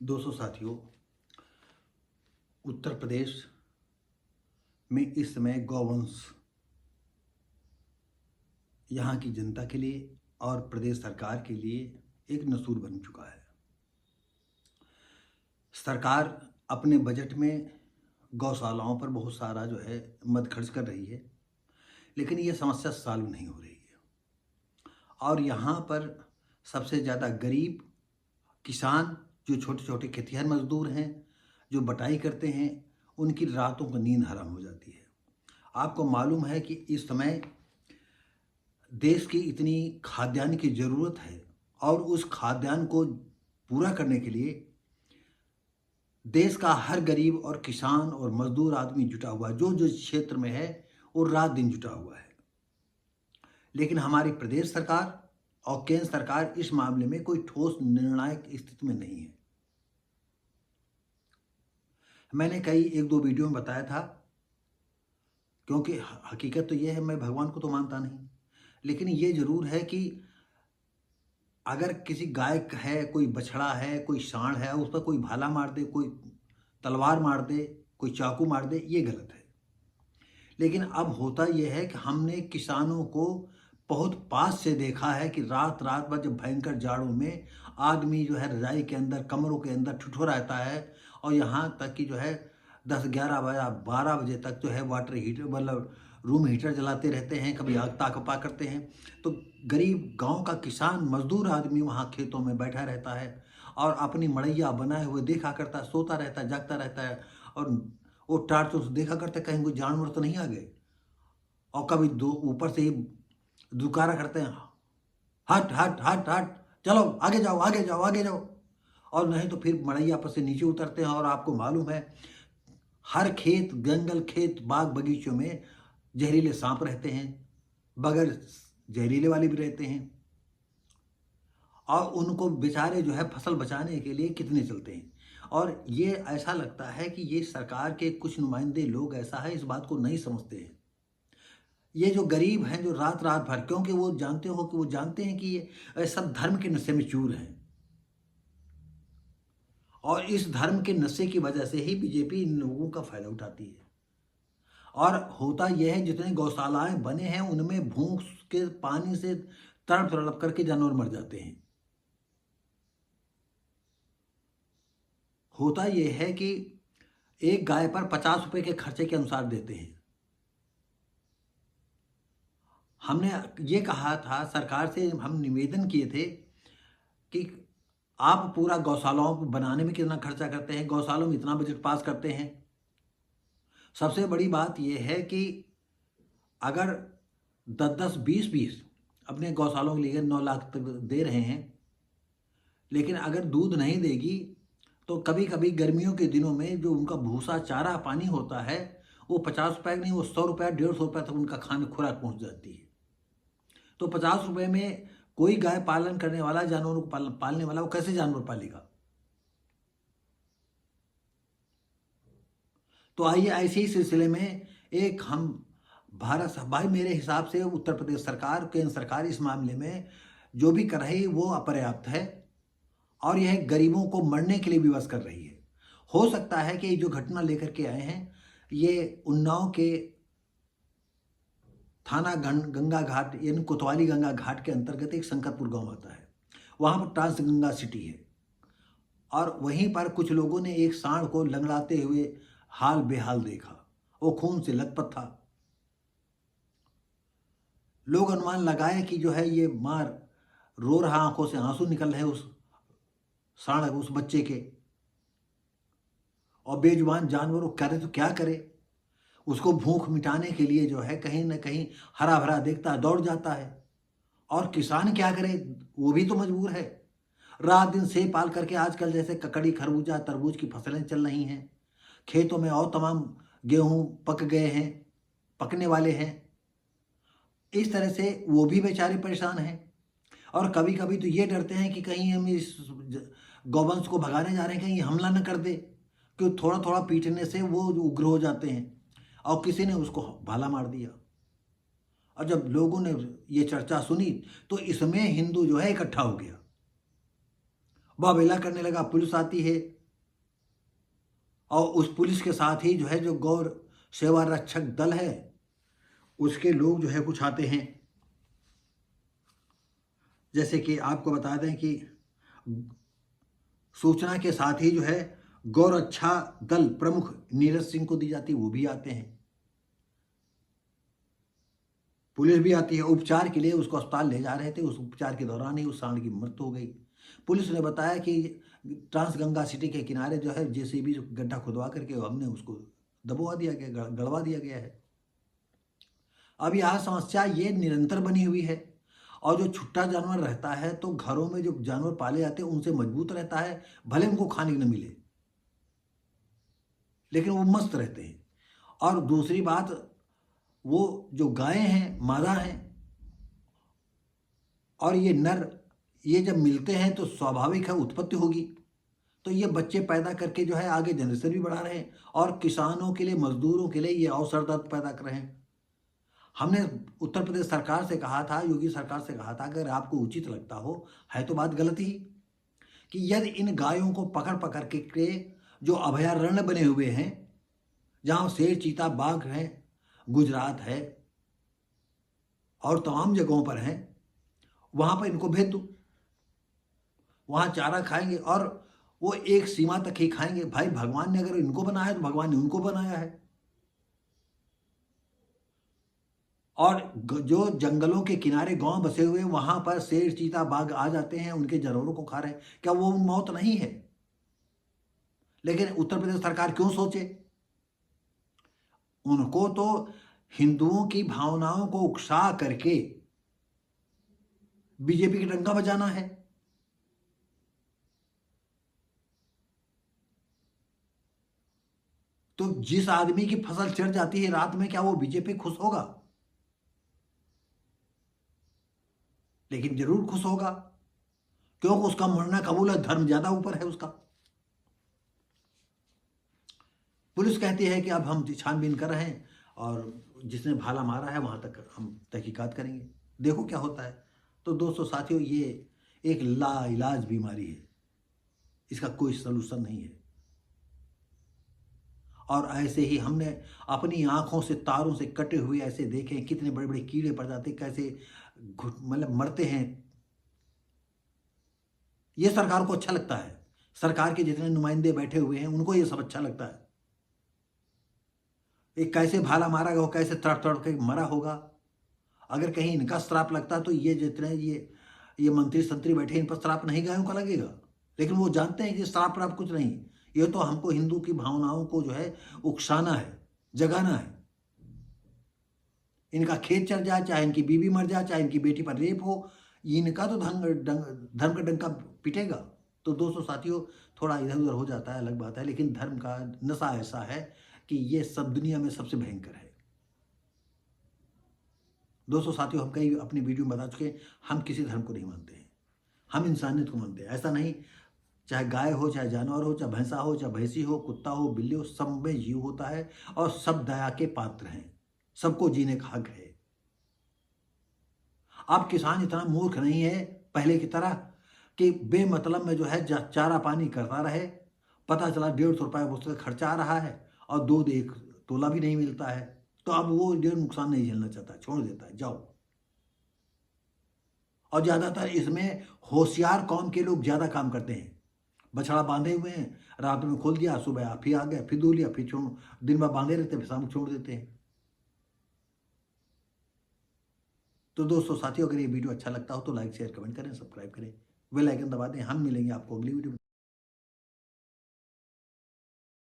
दोस्तों साथियों, उत्तर प्रदेश में इस समय गौवंश यहाँ की जनता के लिए और प्रदेश सरकार के लिए एक नसूर बन चुका है। सरकार अपने बजट में गौशालाओं पर बहुत सारा मद खर्च कर रही है, लेकिन ये समस्या सॉल्व नहीं हो रही है। और यहाँ पर सबसे ज़्यादा गरीब किसान, जो छोटे छोटे खेतिहर मजदूर हैं, जो बटाई करते हैं, उनकी रातों को नींद हराम हो जाती है। आपको मालूम है कि इस समय देश की इतनी खाद्यान्न की ज़रूरत है और उस खाद्यान्न को पूरा करने के लिए देश का हर गरीब और किसान और मजदूर आदमी जुटा हुआ है, जो जो क्षेत्र में है वो रात दिन जुटा हुआ है। लेकिन हमारी प्रदेश सरकार और केंद्र सरकार इस मामले में कोई ठोस निर्णायक स्थिति में नहीं है। मैंने कई एक दो वीडियो में बताया था, क्योंकि हकीकत तो ये है, मैं भगवान को तो मानता नहीं, लेकिन ये ज़रूर है कि अगर किसी गाय है, कोई बछड़ा है, कोई सांड है, उस पर कोई भाला मार दे, कोई तलवार मार दे, कोई चाकू मार दे, ये गलत है। लेकिन अब होता यह है कि हमने किसानों को बहुत पास से देखा है कि रात रात भर जब भयंकर जाड़ों में आदमी रजाई के अंदर, कमरों के अंदर ठिठुर रहता है, और यहाँ तक कि 10-11 बजे 12 बजे तक वाटर हीटर मतलब रूम हीटर जलाते रहते हैं, कभी आग ताकपा करते हैं। तो गरीब गांव का किसान मजदूर आदमी वहाँ खेतों में बैठा रहता है और अपनी मड़ैया बनाए हुए देखा करता है, सोता रहता है, जागता रहता है, और वो टार्च से देखा करते कहीं कोई जानवर तो नहीं आ गए। और कभी दो ऊपर से ही दुकारा करते हैं, हट हट हट हट, चलो आगे जाओ आगे जाओ आगे जाओ। और नहीं तो फिर मड़ैया पर से नीचे उतरते हैं। और आपको मालूम है, हर खेत, जंगल, खेत, बाग बगीचों में जहरीले सांप रहते हैं, बगैर जहरीले वाले भी रहते हैं, और उनको बेचारे फसल बचाने के लिए कितने चलते हैं। और ये ऐसा लगता है कि ये सरकार के कुछ नुमाइंदे लोग ऐसा है, इस बात को नहीं समझते हैं। ये जो गरीब हैं, जो रात रात भर, क्योंकि वो जानते हैं कि ये सब धर्म के नशे में चूर हैं, और इस धर्म के नशे की वजह से ही बीजेपी इन लोगों का फायदा उठाती है। और होता यह है, जितने गौशालाएं बने हैं उनमें भूख के पानी से तड़प तड़प करके जानवर मर जाते हैं। होता यह है कि एक गाय पर 50 रुपए के खर्चे के अनुसार देते हैं। हमने ये कहा था, सरकार से हम निवेदन किए थे कि आप पूरा गौशालाओं को बनाने में कितना खर्चा करते हैं, गौशालों में इतना बजट पास करते हैं। सबसे बड़ी बात यह है कि अगर 10-10, 20-20 अपने गौशालों के लिए 9 लाख तक दे रहे हैं, लेकिन अगर दूध नहीं देगी तो कभी कभी गर्मियों के दिनों में जो उनका भूसा, चारा, पानी होता है, वो 50 रुपये नहीं, वो 100 रुपये, 150 रुपये तक उनका खाने खुराक पहुंच जाती है। तो 50 रुपये में कोई गाय पालन करने वाला, जानवरों को पालने वाला, वो कैसे जानवर पालेगा? तो आइए ऐसे ही सिलसिले में एक हम भारत भाई, मेरे हिसाब से उत्तर प्रदेश सरकार, केंद्र सरकार इस मामले में जो भी कर रही है वो अपर्याप्त है, और यह गरीबों को मरने के लिए विवश कर रही है। हो सकता है कि जो घटना लेकर के आए हैं, ये उन्नाव के थाना गंगा घाट यानी कोतवाली गंगा घाट के अंतर्गत एक शंकरपुर गांव आता है। वहाँ पर ट्रांस गंगा सिटी है, और वहीं पर कुछ लोगों ने एक सांड को लंगड़ाते हुए हाल बेहाल देखा। वो खून से लथपथ था। लोग अनुमान लगाए कि ये मार रो रहा, आंखों से आंसू निकल रहे उस सांड, उस बच्चे के। और बेजुबान जानवर वो करे तो क्या करे? उसको भूख मिटाने के लिए कहीं ना कहीं हरा भरा देखता है, दौड़ जाता है। और किसान क्या करे, वो भी तो मजबूर है। रात दिन सेब पाल करके आजकल जैसे ककड़ी, खरबूजा, तरबूज की फसलें चल रही हैं, खेतों में और तमाम गेहूं पक गए हैं, पकने वाले हैं। इस तरह से वो भी बेचारे परेशान हैं। और कभी कभी तो ये डरते हैं कि कहीं हम इस गौवंश को भगाने जा रहे हैं, कहीं ये हमला न कर दे, क्योंकि थोड़ा थोड़ा पीटने से वो उग्र हो जाते हैं। और किसी ने उसको भाला मार दिया। और जब लोगों ने ये चर्चा सुनी तो इसमें हिंदू इकट्ठा हो गया। वावेला करने लगा। पुलिस आती है और उस पुलिस के साथ ही जो है जो गौ सेवा रक्षक दल है उसके लोग जो है कुछ आते हैं। जैसे कि आपको बता दें कि सूचना के साथ ही जो है गौ रक्षा दल प्रमुख नीरज सिंह को दी जाती है, वो भी आते हैं। पुलिस भी आती है। उपचार के लिए उसको अस्पताल ले जा रहे थे, उस उपचार के दौरान ही उस सांड की मृत्यु हो गई। पुलिस ने बताया कि ट्रांस गंगा सिटी के किनारे जो है जेसीबी गड्ढा खुदवा करके हमने उसको दबवा दिया गया, गड़वा दिया गया है। अब यह समस्या ये निरंतर बनी हुई है। और जो छुट्टा जानवर रहता है तो घरों में जो जानवर पाले जाते हैं उनसे मजबूत रहता है, भले उनको खाने को न मिले लेकिन वो मस्त रहते हैं। और दूसरी बात, वो जो गायें हैं मादा हैं और ये नर, ये जब मिलते हैं तो स्वाभाविक है उत्पत्ति होगी, तो ये बच्चे पैदा करके जो है आगे जनरेशन भी बढ़ा रहे हैं और किसानों के लिए, मजदूरों के लिए ये अवसरदात पैदा कर रहे हैं। हमने उत्तर प्रदेश सरकार से कहा था, योगी सरकार से कहा था, अगर आपको उचित लगता हो, है तो बात गलत ही, कि यदि इन गायों को पकड़ पकड़ के जो अभयारण्य बने हुए हैं जहाँ शेर, चीता, बाघ हैं, गुजरात है और तमाम जगहों पर हैं, वहाँ पर इनको भेज दो। वहाँ चारा खाएंगे और वो एक सीमा तक ही खाएंगे। भाई भगवान ने अगर इनको बनाया है तो भगवान ने उनको बनाया है। और जो जंगलों के किनारे गांव बसे हुए वहां पर शेर, चीता, बाघ आ जाते हैं, उनके जानवरों को खा रहे हैं, क्या वो मौत नहीं है? लेकिन उत्तर प्रदेश सरकार क्यों सोचे? उनको तो हिंदुओं की भावनाओं को उकसा करके बीजेपी की डंका बजाना है। तो जिस आदमी की फसल चढ़ जाती है रात में, क्या वो बीजेपी खुश होगा? लेकिन जरूर खुश होगा, क्योंकि उसका मरना कबूल है, धर्म ज्यादा ऊपर है उसका। पुलिस कहती है कि अब हम छानबीन कर रहे हैं और जिसने भाला मारा है वहां तक हम तहकीकात करेंगे, देखो क्या होता है। तो दोस्तों साथियों, ये एक लाइलाज बीमारी है, इसका कोई सलूशन नहीं है। और ऐसे ही हमने अपनी आंखों से, तारों से कटे हुए ऐसे देखे हैं, कितने बड़े बड़े कीड़े पड़ जाते, कैसे मतलब मरते हैं। ये सरकार को अच्छा लगता है, सरकार के जितने नुमाइंदे बैठे हुए हैं उनको ये सब अच्छा लगता है। एक कैसे भाला मारा गया हो, कैसे तड़प तड़प के मरा होगा। अगर कहीं इनका श्राप लगता तो ये जितने ये मंत्री संतरी बैठे, इन पर श्राप नहीं गायों का लगेगा। लेकिन वो जानते हैं कि श्राप प्राप कुछ नहीं, ये तो हमको हिंदू की भावनाओं को जो है उकसाना है, जगाना है। इनका खेत चढ़ जाए, चाहे इनकी बीवी मर जाए, चाहे इनकी बेटी पर रेप हो, इनका तो धर्म का डंका पिटेगा। तो दोस्तों साथियों, थोड़ा इधर उधर हो जाता है, अलग बात है, लेकिन धर्म का नशा ऐसा है कि ये सब दुनिया में सबसे भयंकर है। दोस्तों साथियों, हम कई अपनी वीडियो में बता चुके, हम किसी धर्म को नहीं मानते हैं, हम इंसानियत को मानते हैं। ऐसा नहीं, चाहे गाय हो, चाहे जानवर हो, चाहे भैंसा हो, चाहे भैंसी हो, कुत्ता हो, बिल्ली हो, सब में जीव होता है और सब दया के पात्र हैं, सबको जीने का हक है। अब किसान इतना मूर्ख नहीं है पहले की तरह कि बेमतलब में जो है चारा पानी करता रहे, पता चला 150 रुपये उससे खर्चा आ रहा है और दूध 1 तोला भी नहीं मिलता है, तो अब वो जो नुकसान नहीं झेलना चाहता, छोड़ देता है, जाओ। और ज्यादातर इसमें होशियार कौम के लोग ज्यादा काम करते हैं। बछड़ा बांधे हुए हैं, रात में खोल दिया, सुबह फिर आ गया, फिर धो लिया, फिर छोड़, दिन भर बांधे रहते, फिर शाम को छोड़ देते हैं। तो दोस्तों साथियों, अगर ये वीडियो अच्छा लगता हो तो लाइक, शेयर, कमेंट करें, सब्सक्राइब करें, बेल आइकन दबा दें। हम मिलेंगे आपको अगली वीडियो में।